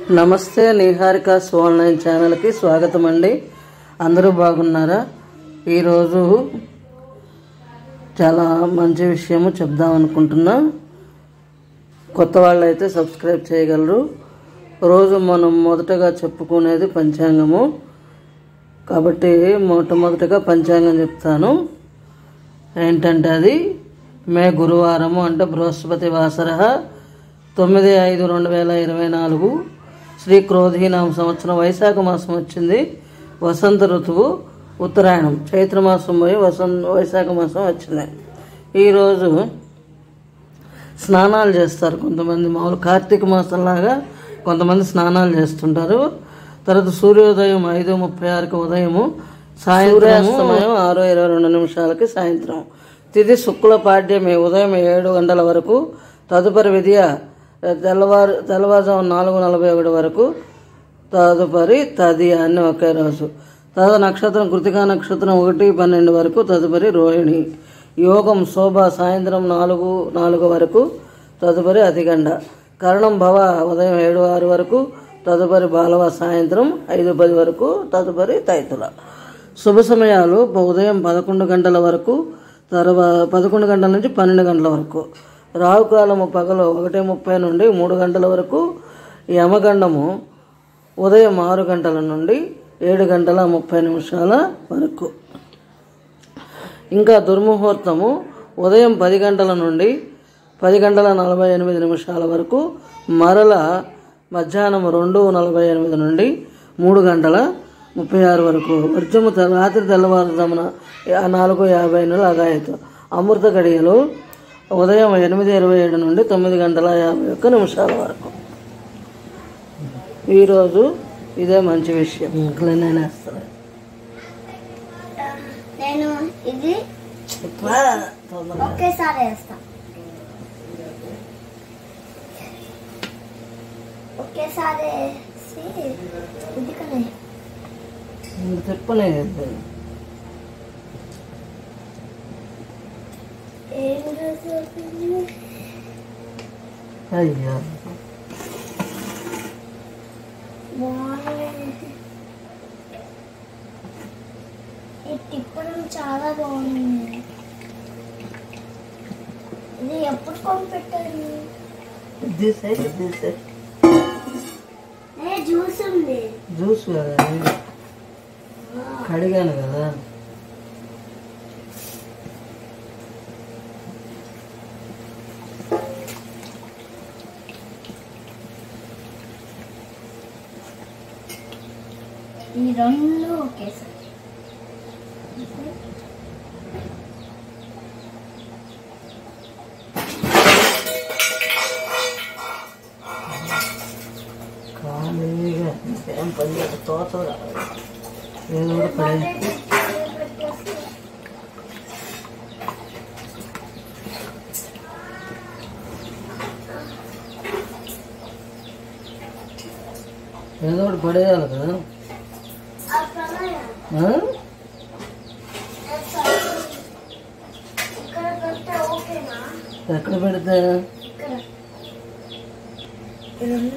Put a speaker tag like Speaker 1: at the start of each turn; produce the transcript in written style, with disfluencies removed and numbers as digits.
Speaker 1: నమస్తే, నిహారికాస్ ఆన్లైన్ ఛానల్కి స్వాగతం అండి. అందరూ బాగున్నారా? ఈరోజు చాలా మంచి విషయము చెప్దాం అనుకుంటున్నా. కొత్త వాళ్ళు అయితే సబ్స్క్రైబ్ చేయగలరు. రోజు మనం మొదటగా చెప్పుకునేది పంచాంగము కాబట్టి మొట్టమొదటిగా పంచాంగం చెప్తాను. ఏంటంటే అది మే గురువారము అంటే బృహస్పతి వాసర 9/5/2024 శ్రీ క్రోధీనామ సంవత్సరం వైశాఖ మాసం వచ్చింది. వసంత ఋతువు ఉత్తరాయణం, చైత్రమాసం పోయి వైశాఖ మాసం వచ్చింది. ఈరోజు స్నానాలు చేస్తారు కొంతమంది, మామూలు కార్తీక మాసంలాగా కొంతమంది స్నానాలు చేస్తుంటారు. తర్వాత సూర్యోదయం 5:36కి ఉదయము, సూర్యాస్తమయం 6:22 సాయంత్రం. తిథి శుక్ల పాడ్యమి ఉదయం 7 గంటల వరకు. తదుపరి విద్య తెల్లవారుజాము 4:41 వరకు. తదుపరి తదియ అన్ని ఒకే రోజు. తద నక్షత్రం కృతికా నక్షత్రం 1:12 వరకు. తదుపరి రోహిణి. యోగం శోభ సాయంత్రం 4:04 వరకు. తదుపరి అతిగండ. కరణం భవ ఉదయం 7:06 వరకు. తదుపరి బాలవ సాయంత్రం 5:10 వరకు. తదుపరి తైతుల. శుభ సమయాలు ఉదయం 11 గంటల వరకు, తర్వాత 11 గంటల నుంచి 12 గంటల వరకు. రాహుకాలము పగలు 1:30 నుండి 3 గంటల వరకు. యమగండము ఉదయం 6 గంటల నుండి 7:30 వరకు. ఇంకా దుర్ముహూర్తము ఉదయం 10 గంటల నుండి 10:48 వరకు. మరల మధ్యాహ్నం 2:48 నుండి 3:36 వరకు. వర్జము రాత్రి తెల్లవారుజామున 4:50 అగాయతు. అమృత గడియలు ఉదయం 8:27 నుండి 9:51 వరకు. ఈరోజు ఇదే మంచి విషయం. నేను వేస్తాను.
Speaker 2: నేను ఇది ఒకేసారి వేస్తాను. ఒకేసారి వేసి ఇది కానీ
Speaker 1: చెప్పలేదు. అయ్యా
Speaker 2: ఈ తిప్పడం చాలా బాగుంది. ఇది ఎప్పుడు కొనిపెట్టారు? జ్యూస్ ఉంది.
Speaker 1: జ్యూస్ కదా, కడిగాను కదా.
Speaker 2: ఈ రెండు ఒకేసారి
Speaker 1: ఖాళీగా ఏం పని తోచగా ఏదో కూడా పడే. ఏదో ఒకటి పడేయాలి కదా. ఎక్కడ పెడితే
Speaker 2: ఇక్కడ